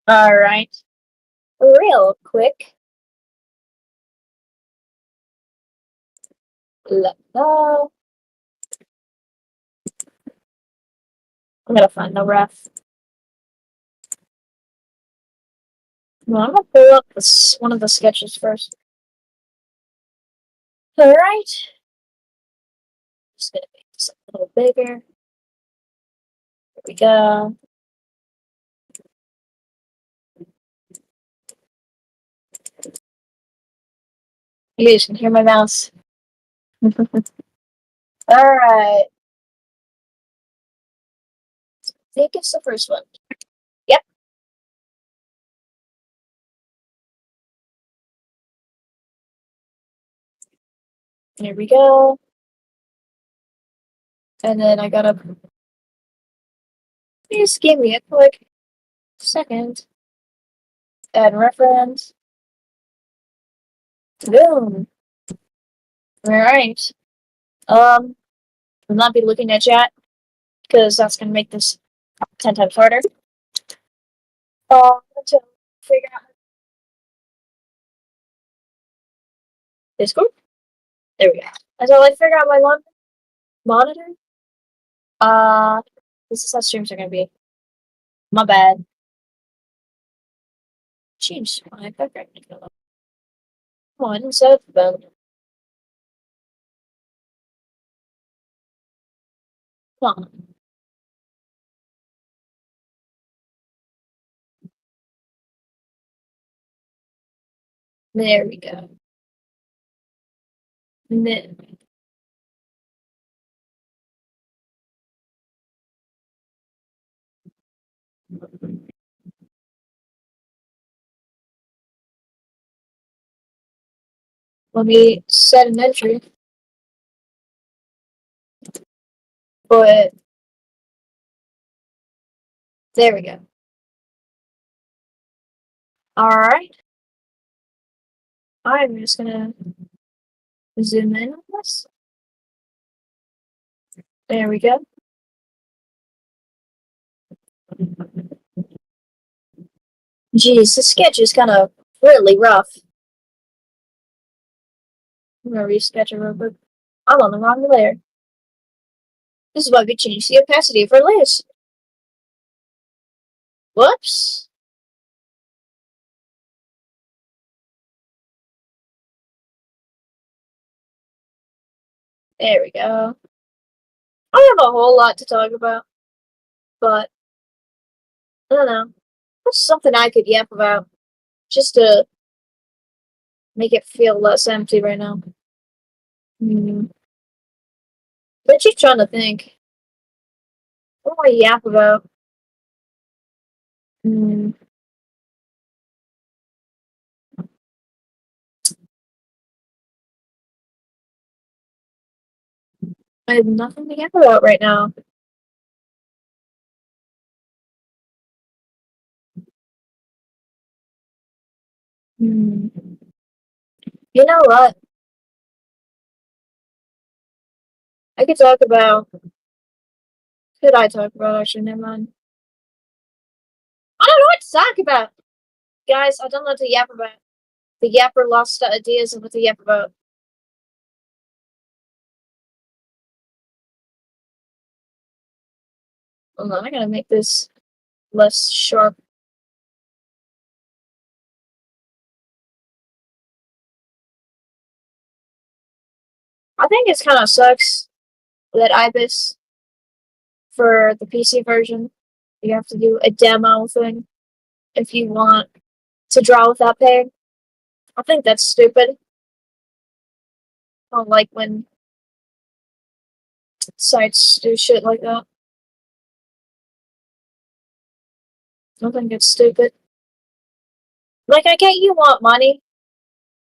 Alright. Real quick. I'm gonna find the ref. Well, I'm gonna pull up one of the sketches first. Alright. Just gonna make this a little bigger. There we go. You guys can hear my mouse. Alright. I think it's the first one. Yep. There we go. And then I gotta just give me a quick second. Add reference. Boom. Alright. I'll not be looking at chat because that's gonna make this 10 times harder. To figure out Discord. There we go. Until I figure out my monitor. This is how streams are gonna be. My bad. Change my background. Come on, instead of them. Come on. There we go. And then let me set an entry. But there we go. Alright. I'm just gonna zoom in on this. There we go. Jeez, this sketch is kind of really rough. I'm gonna resketch it real quick. I'm on the wrong layer. This is why we changed the opacity for layers. Whoops. There we go. I have a whole lot to talk about, but I don't know. What's something I could yap about just to make it feel less empty right now? But keep trying to think. What do I yap about? I have nothing to yap about right now. You know what? I could talk about. Could I talk about? Actually, never mind. I don't know what to talk about. Guys, I don't know what to yap about. The yapper lost ideas of what to yap about. Hold on, I gotta make this less sharp. I think it kind of sucks that IBIS for the PC version, you have to do a demo thing if you want to draw without paying. I think that's stupid. I don't like when sites do shit like that. I think it's stupid. Like, I get you want money,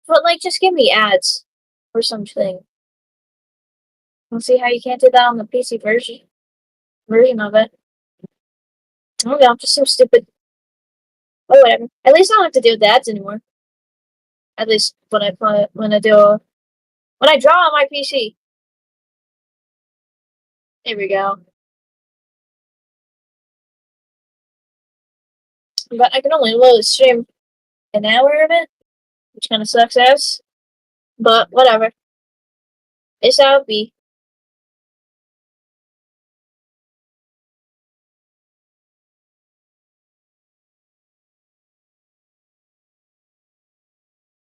but like, just give me ads or something. We'll see how you can't do that on the PC version of it. I don't know, I'm just so stupid. Oh, whatever. At least I don't have to deal with ads anymore. At least when I draw on my PC. There we go. But I can only load stream an hour of it, which kind of sucks ass. But whatever. It's how it be.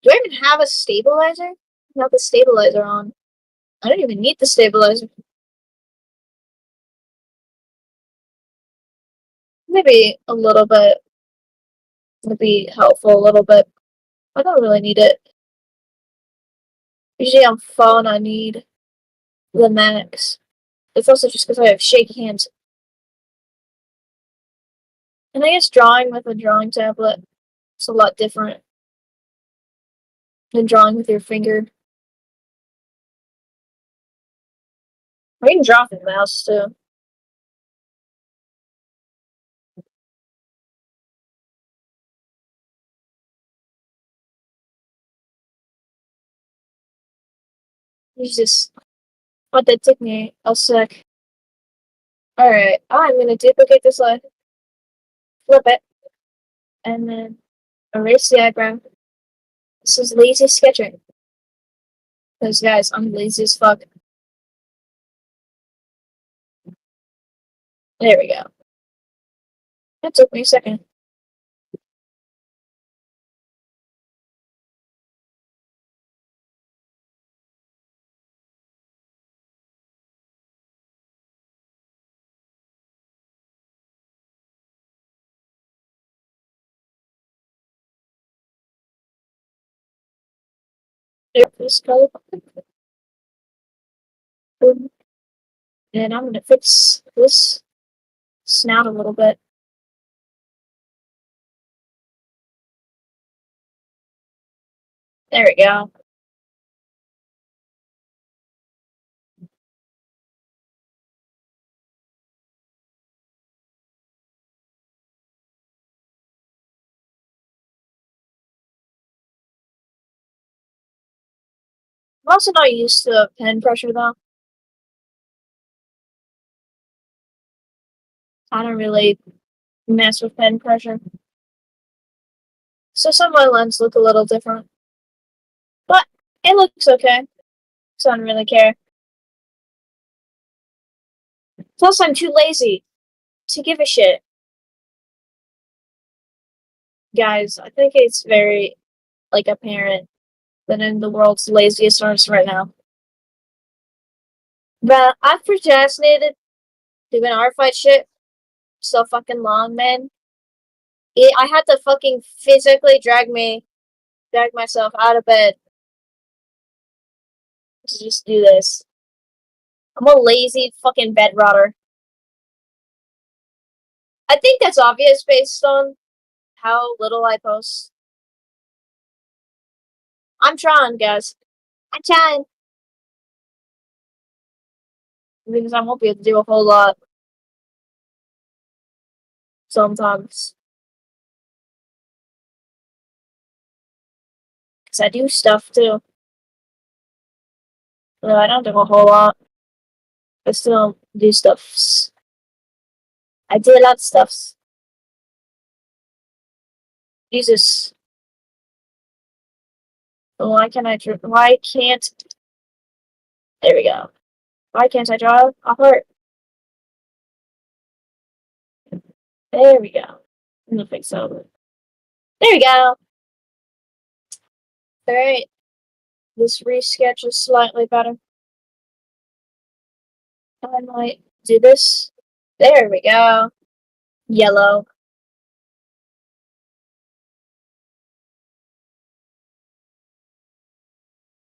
Do I even have a stabilizer? Not the stabilizer on. I don't even need the stabilizer. Maybe a little bit would be helpful, a little bit. I don't really need it. Usually on phone I need the max. It's also just because I have shaky hands. And I guess drawing with a drawing tablet is a lot different than drawing with your finger. Or you can draw with the mouse too. Jesus. But that took me a sec. Alright, I'm gonna duplicate this line, flip it, and then erase the eyebrow. This is lazy sketching. Because guys, I'm lazy as fuck. There we go. That took me a second. There, this color. Boom. And I'm gonna fix this snout a little bit. There we go. I'm also not used to pen pressure though. I don't really mess with pen pressure. So some of my lens look a little different. But it looks okay. So I don't really care. Plus I'm too lazy to give a shit. Guys, I think it's very apparent that I'm the world's laziest artist right now. But I've procrastinated doing art fight shit so fucking long, man. I had to fucking physically drag myself out of bed to just do this. I'm a lazy fucking bed rotter. I think that's obvious based on how little I post. I'm trying, guys. I'm trying. Because I won't be able to do a whole lot sometimes. Because I do stuff too. No, I don't do a whole lot. I still do stuffs. I do a lot of stuffs. Jesus. Why can't I draw? Why can't. There we go. Why can't I draw a heart? There we go. I'm gonna fix that. There we go. Alright. This resketch is slightly better. I might do this. There we go. Yellow.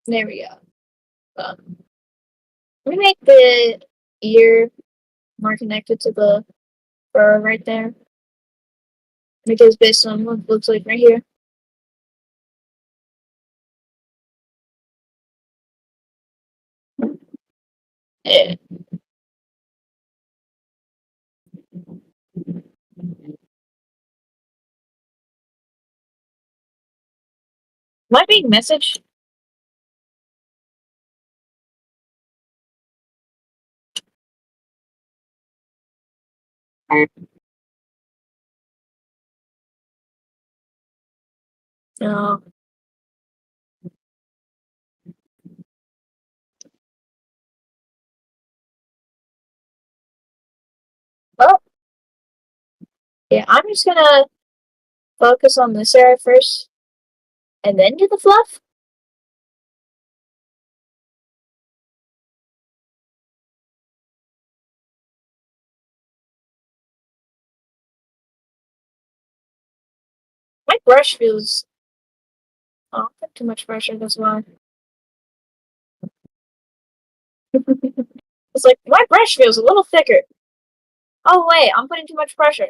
There we go. Let me make the ear more connected to the fur right there. Because based on what it looks like right here. Yeah. Am I being messaged? No. Well, yeah, I'm just gonna focus on this area first, and then do the fluff. My brush feels... Oh, I put too much pressure, that's why. It's like, my brush feels a little thicker. Oh wait, I'm putting too much pressure.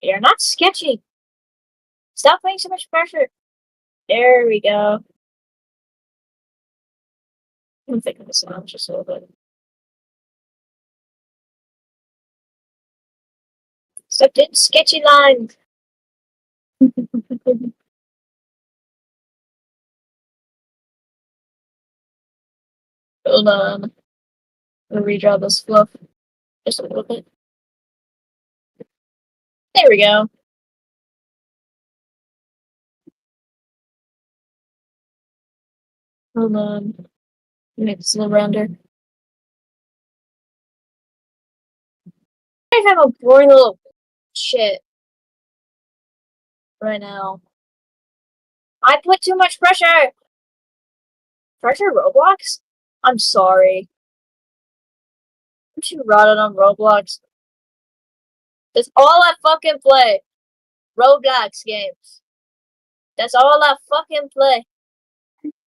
You're not sketchy. Stop putting so much pressure. There we go. I'm thinking this out just a little bit. Stop doing sketchy lines. Hold on. I'm gonna redraw this fluff just a little bit. There we go. Hold on. Make this a little rounder. I have a boring little shit right now. I put too much pressure. Pressure Roblox? I'm sorry. I'm too rotted on Roblox. That's all I fucking play. Roblox games. That's all I fucking play.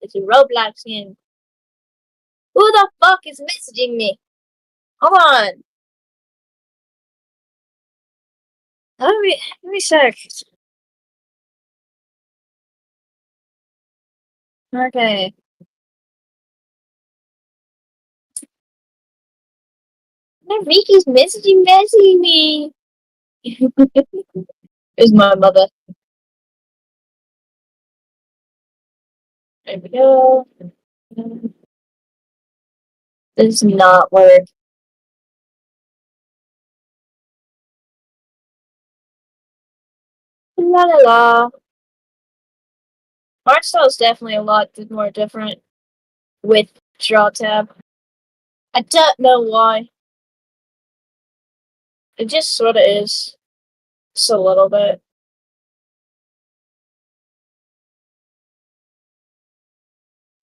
It's a Roblox game. Who the fuck is messaging me? Hold on. Let me sec. Okay. Ricky's messaging me. It's my mother. There we go. This does not work. La la la. Art style is definitely a lot more different with Draw Tab. I don't know why. It just sort of is. Just a little bit.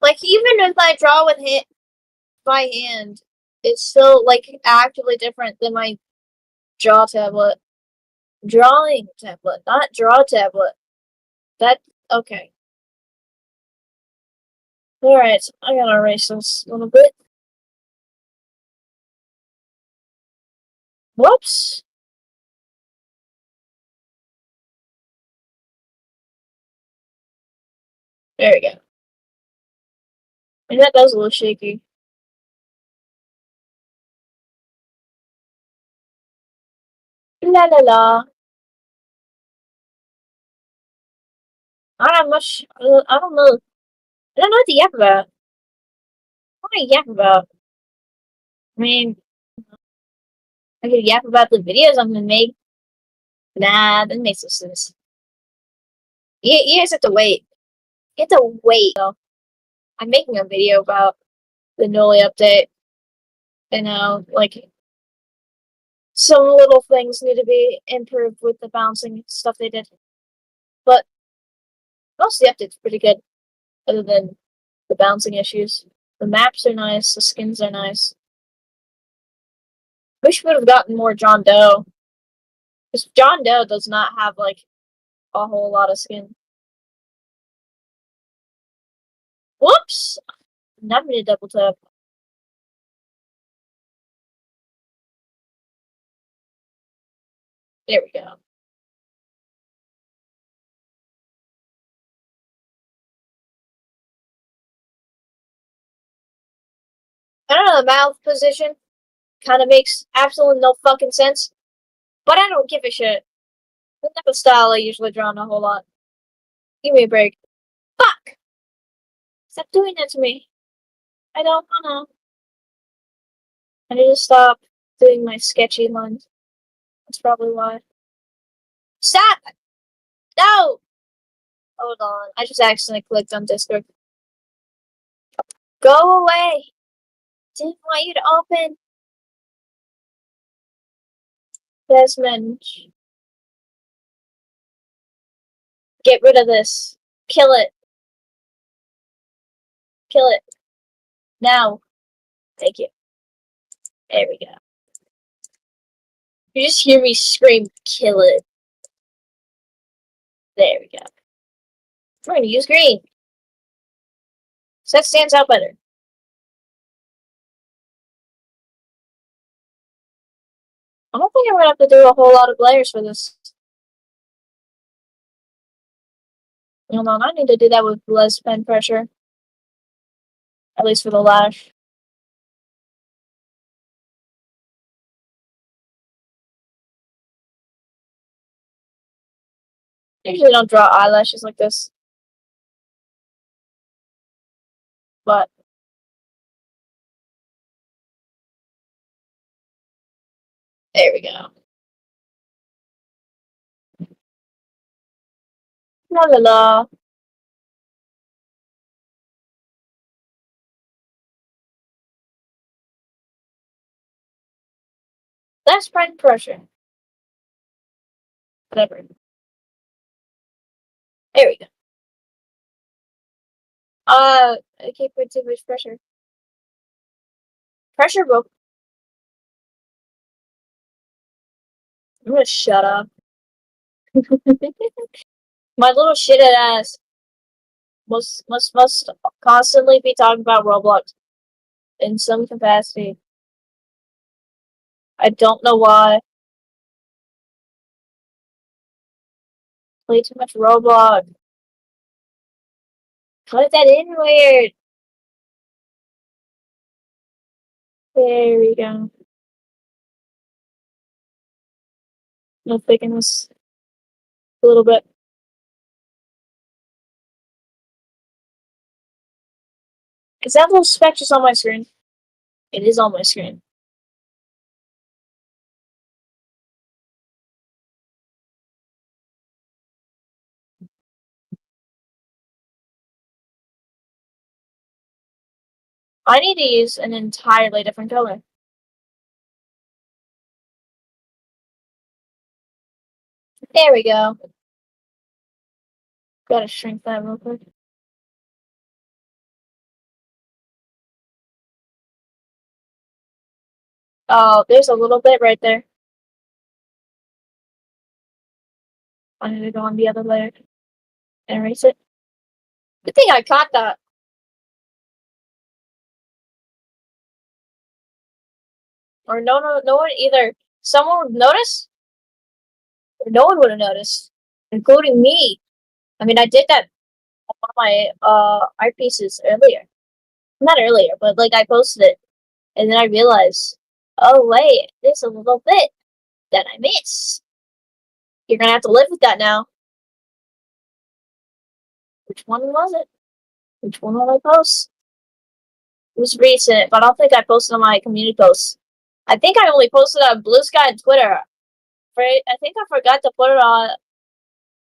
Like, even if I draw with by hand, it's still, like, actively different than my Draw tablet. Drawing tablet, not Draw tablet. That, okay. Alright, I gotta erase this a little bit. Whoops. There we go. And that was a little shaky. La la la. I don't have much. I don't know. I don't know what to yap about. What do I yap about? I mean, I could yap about the videos I'm gonna make. Nah, that makes no sense. You guys have to wait. You have to wait. Though. I'm making a video about the Noli update. And like, some little things need to be improved with the bouncing stuff they did. But most of the update's pretty good, other than the bouncing issues. The maps are nice, the skins are nice. Wish we would have gotten more John Doe. Because John Doe does not have, like, a whole lot of skin. Whoops! Now I'm gonna double tap. There we go. I don't know, the mouth position kind of makes absolutely no fucking sense. But I don't give a shit. That's not the style I usually draw on a whole lot. Give me a break. Fuck! Stop doing that to me. I don't wanna. I need to stop doing my sketchy lines. That's probably why. Stop! No! Hold on. I just accidentally clicked on Discord. Go away! Didn't want you to open. Desmond. Get rid of this. Kill it. Kill it. Now. Thank you. There we go. You just hear me scream, kill it. There we go. We're gonna use green. So that stands out better. I don't think I'm gonna have to do a whole lot of layers for this. Hold on, I need to do that with less pen pressure. At least for the lash. I usually don't draw eyelashes like this. But there we go. La la la. Less pen pressure. Whatever. There we go. I can't put too much pressure. Pressure book. I'm gonna shut up. My little shithead ass must constantly be talking about Roblox in some capacity. I don't know why. Play too much Roblox. Put that in weird. There we go. No thickness. A little bit. Is that little speck just on my screen? It is on my screen. I need to use an entirely different color. There we go. Gotta shrink that real quick. Oh, there's a little bit right there. I need to go on the other layer and erase it. Good thing I caught that. Or no one either. Someone would notice, or no one would have noticed, including me. I mean, I did that on one of my art pieces earlier. Not earlier, but like I posted it, and then I realized, oh wait, there's a little bit that I missed. You're gonna have to live with that now. Which one was it? Which one did I post? It was recent, but I don't think I posted on my community posts. I think I only posted on Blue Sky and Twitter. Right? I think I forgot to put it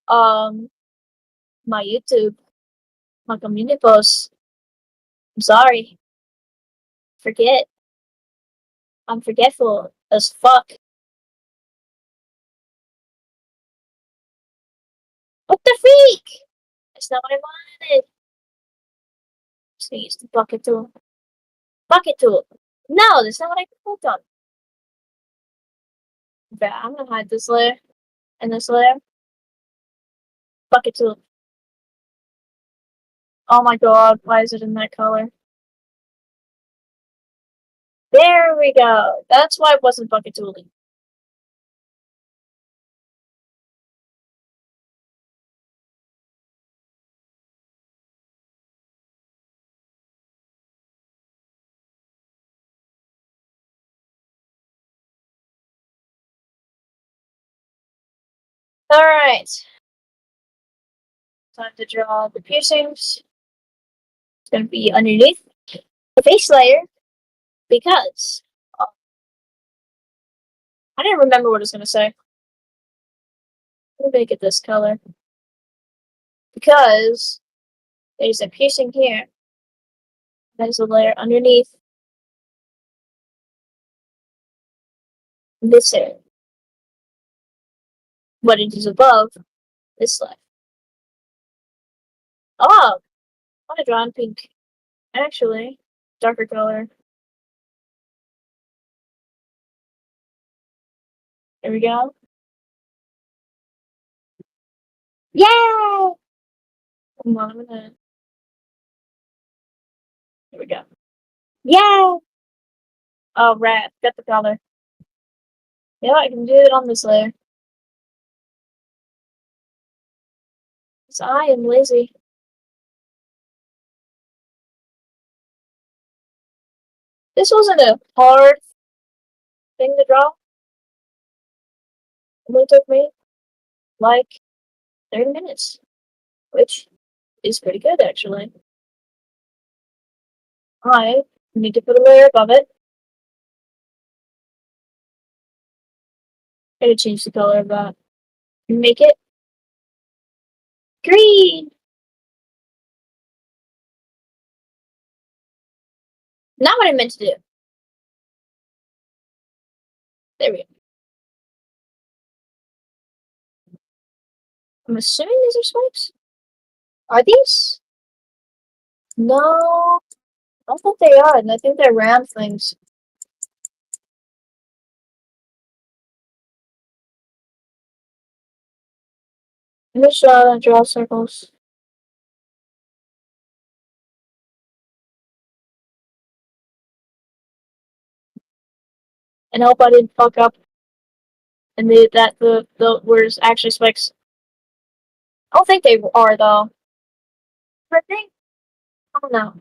on my YouTube, my community posts. I'm sorry. Forget. I'm forgetful as fuck. What the freak? That's not what I wanted. Just gonna use the bucket tool. Bucket tool. No, that's not what I clicked on. Okay, I'm gonna hide this layer and this layer. Bucket tool. Oh my god, why is it in that color? There we go. That's why it wasn't bucket tooling. Alright. Time to draw the piercings. It's gonna be underneath the face layer because I didn't remember what I was gonna say. Let me make it this color. because there's a piercing here. There's a layer underneath this area, but it is above this layer. Oh, I want to draw in pink. Actually, darker color. There we go. Yay! Come on a minute. Here we go. Yay! Oh, rat. Got the color. Yeah, I can do it on this layer. So I am lazy. This wasn't a hard thing to draw. It only took me like 30 minutes, which is pretty good actually. I need to put a layer above it. I'm gonna change the color of that. Make it green! Not what I meant to do. There we go. I'm assuming these are spikes? Are these? No, I don't think they are, and I think they're round things. I'm just draw circles. And hope I didn't fuck up and the words actually spikes. I don't think they are though. I think I don't know.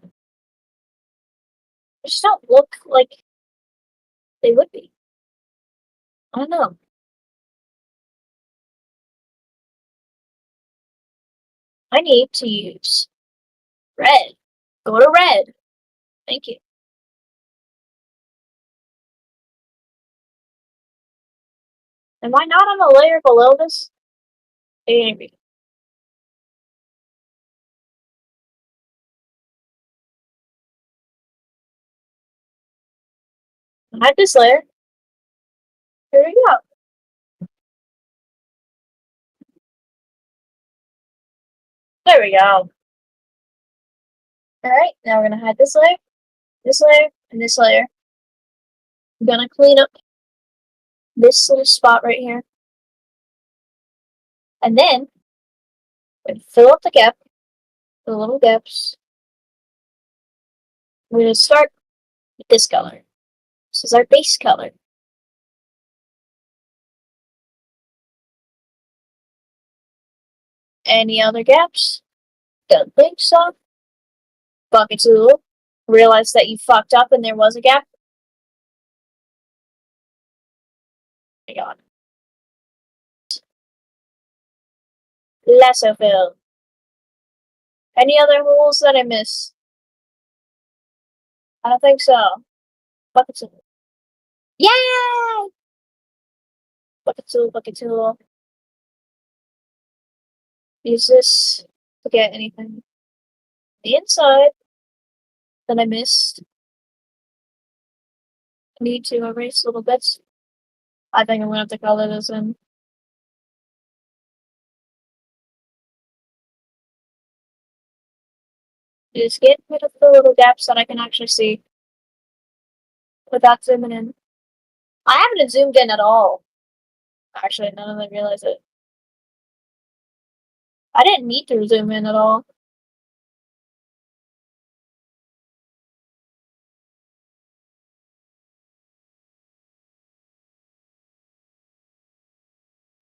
They just don't look like they would be. I don't know. I need to use red. Go to red. Thank you. Am I not on a layer below this? Maybe. Hide this layer. Here we go. There we go. Alright, now we're gonna hide this layer, and this layer. I'm gonna clean up this little spot right here. And then we're gonna fill up the gap, the little gaps. We're gonna start with this color. This is our base color. Any other gaps? Don't think so. Bucket tool. Realize that you fucked up and there was a gap. Oh my god. Lasso fill. Any other holes that I missed? I don't think so. Bucket tool. Yay! Bucket tool, bucket tool. Use this to get anything. The inside that I missed. I need to erase little bits. I think I'm gonna have to color this in. Just get rid of the little gaps that I can actually see without zooming in. I haven't zoomed in at all. Actually, none of them realize it. I didn't need to zoom in at all.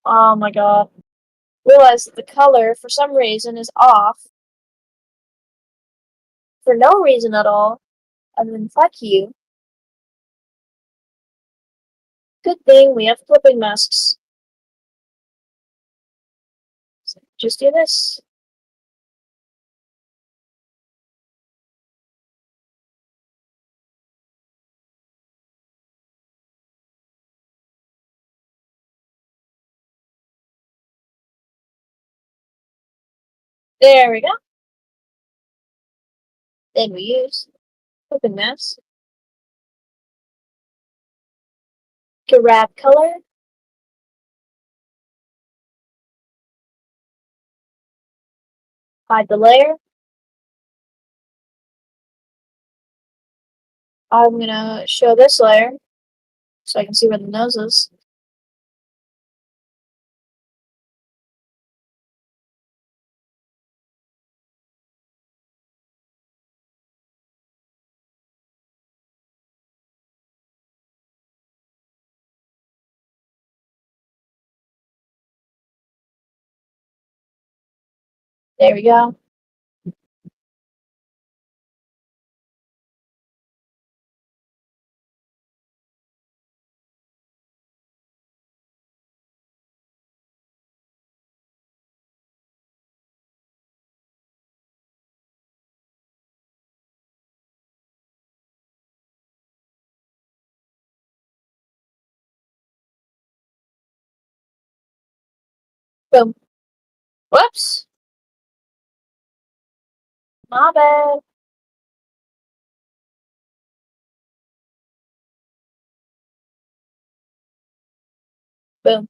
Oh my god. Realize that the color, for some reason, is off. For no reason at all. And then fuck you. Good thing we have flipping masks. So just do this. There we go. Then we use open mask, grab color, hide the layer. I'm gonna show this layer so I can see where the nose is. There we go. Boom. Whoops. My bad. Boom.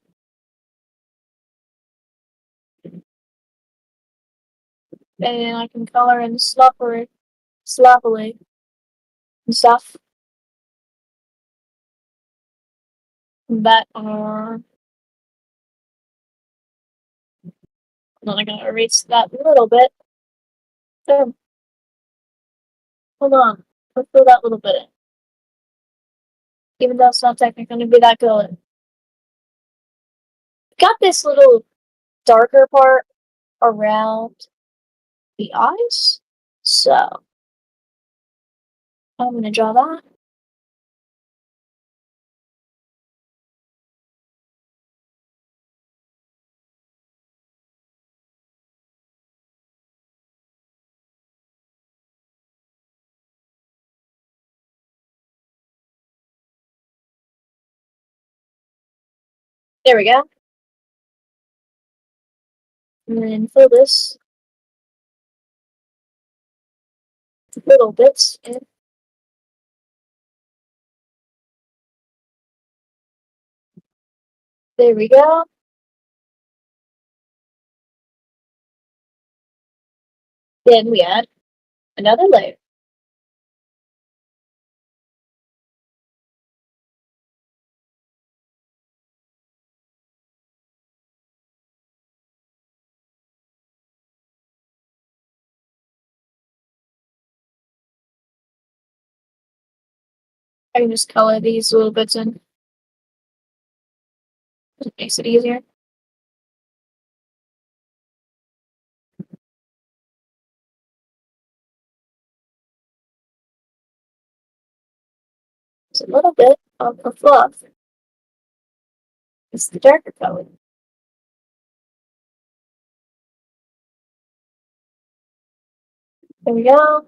And I can color in sloppily and stuff. That are. Then I'm gonna erase that little bit. Boom. Hold on. Let's fill that little bit in. Even though it's not technically gonna be that good. Got this little darker part around the eyes. So I'm gonna draw that. There we go. And then fill this little bits in. There we go. Then we add another layer. I can just color these little bits in. It makes it easier. It's a little bit of the fluff. It's the darker color. There we go.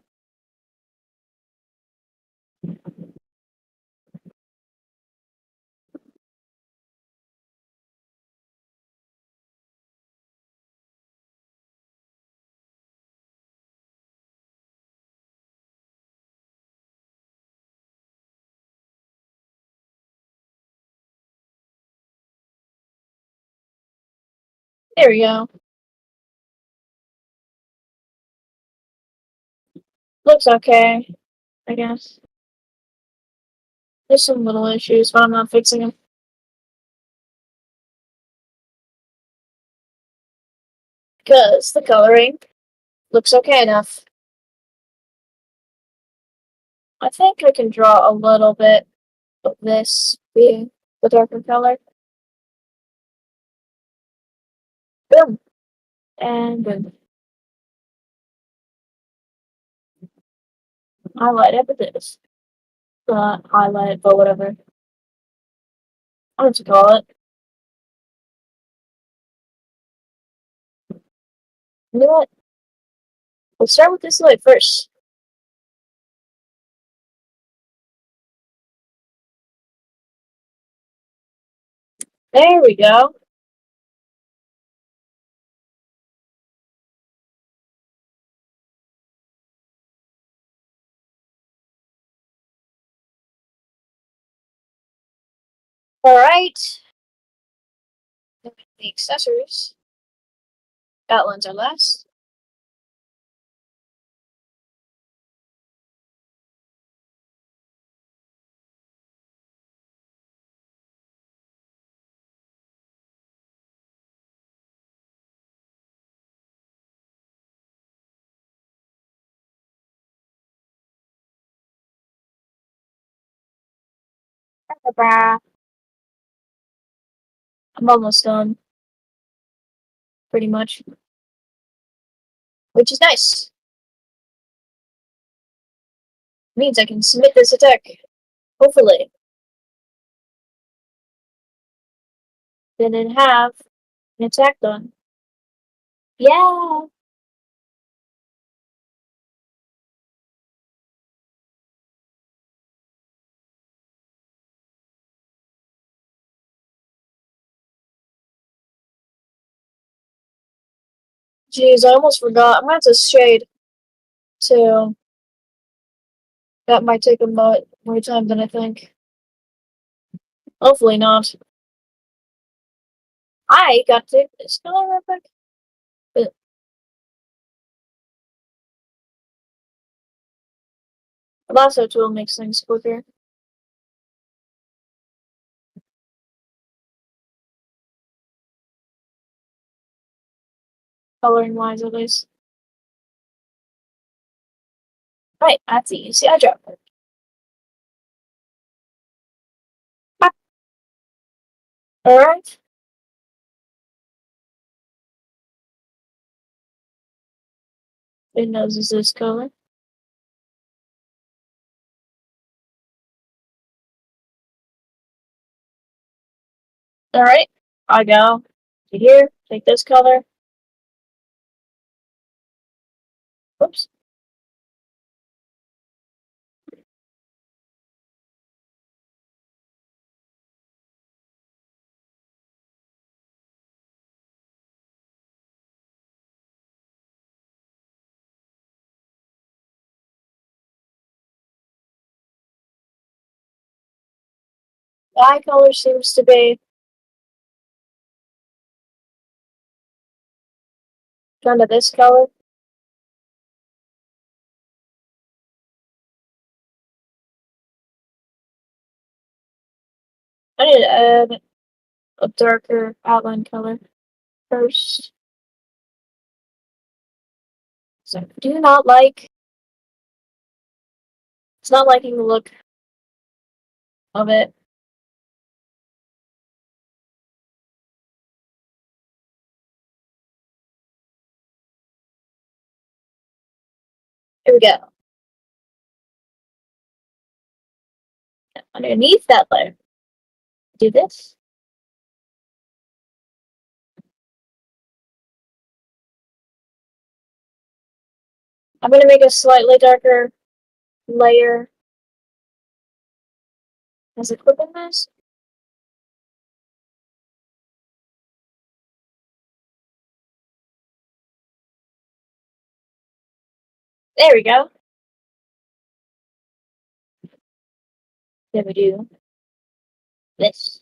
There we go. Looks okay, I guess. There's some little issues, but I'm not fixing them. Because the coloring looks okay enough. I think I can draw a little bit of this being the darker color. Boom. And boom. Highlight it with this. Highlight, but whatever. I want to call it. You know what? We'll start with this light first. There we go. Alright. The accessories. Outlines are last. I'm almost done. Pretty much. Which is nice. Means I can submit this attack. Hopefully. Then have an attack done. Yeah! Jeez, I almost forgot. I'm gonna have to shade too. That might take a lot more time than I think. Hopefully not. I got to take this color real quick. But the lasso tool makes things quicker. Coloring wise, at least. Right, that's easy. I dropped it. Alright. It knows is this color. Alright. I go to here, take this color. Whoops. The eye color seems to be kind of this color. I need to add a darker outline color first. So I do not like, it's not liking the look of it. Here we go. Underneath that layer, do this. I'm going to make a slightly darker layer as a clipping mask. There we go. Then we do this.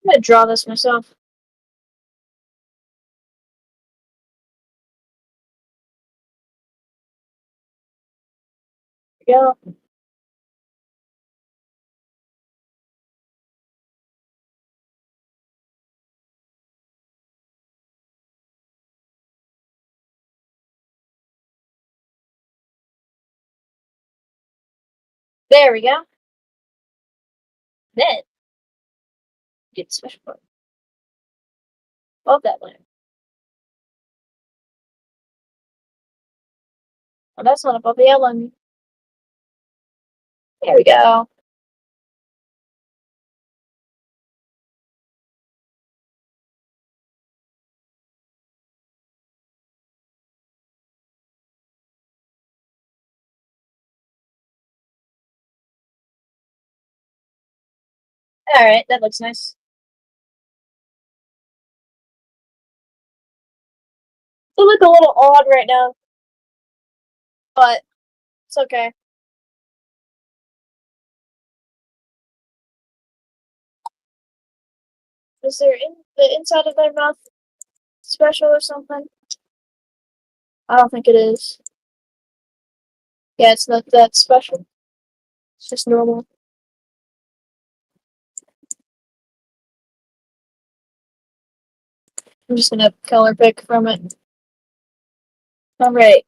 I'm going to draw this myself. There we go. There we go. Then get special part above that layer. Oh, that's not above the outline. There we go. Alright, that looks nice. They look a little odd right now, but it's okay. Is there in the inside of their mouth special or something? I don't think it is. Yeah, it's not that special. It's just normal. I'm just gonna color pick from it. Alright.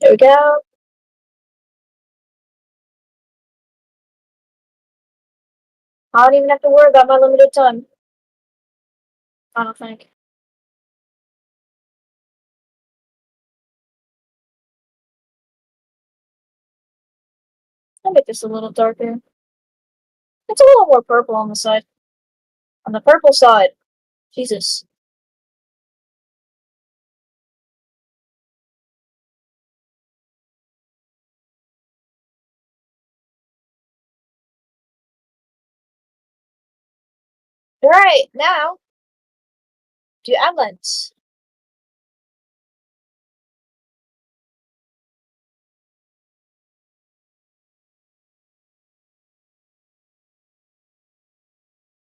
There we go. I don't even have to worry about my limited time. I don't think. I'll make this a little darker. It's a little more purple on the side. On the purple side. Jesus. Alright, now do outlines.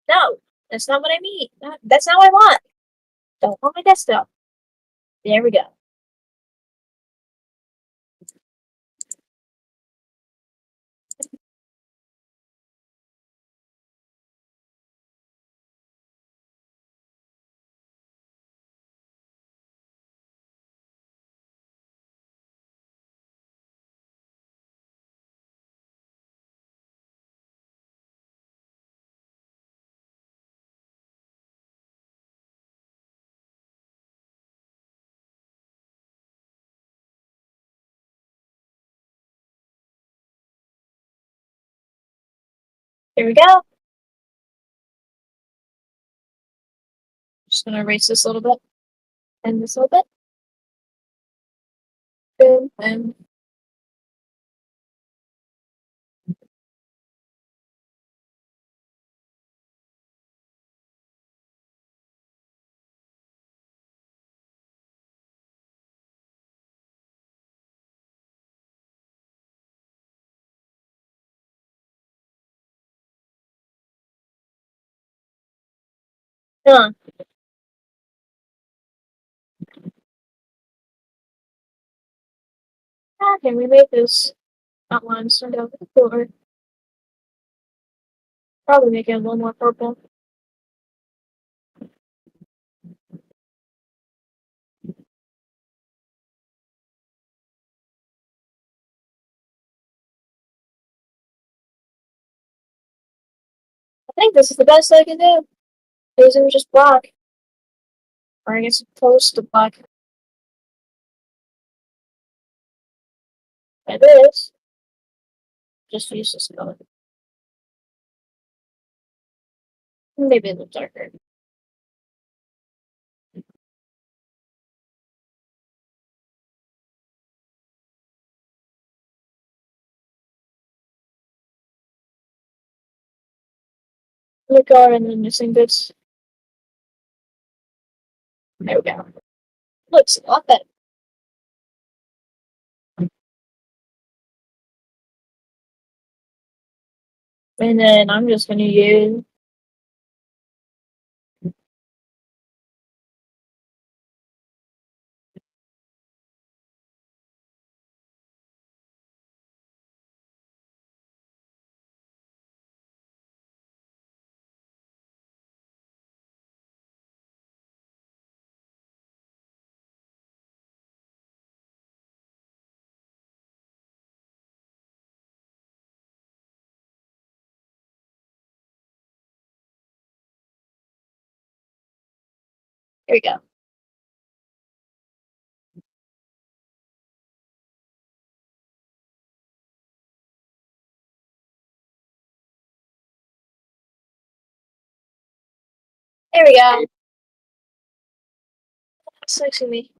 No, that's not what I mean. That's not what I want. Don't want my desktop. There we go. Here we go. Just gonna erase this a little bit. And this a little bit. Boom, and done. Okay, we made this outline start out cooler. Probably make it a little more purple. I think this is the best I can do. Using just black. Or I guess close to black. And this. Just use this color. Maybe a little darker. The color and the missing bits. There we go. Looks a lot better. And then I'm just gonna use here we go. There we go. Sexy me.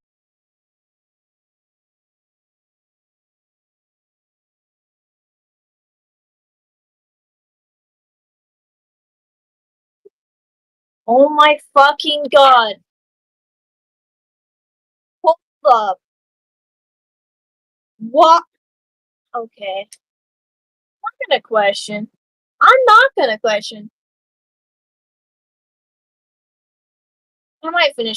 Oh my fucking god. Hold up. What? Okay. I'm gonna question. I'm not gonna question. I might finish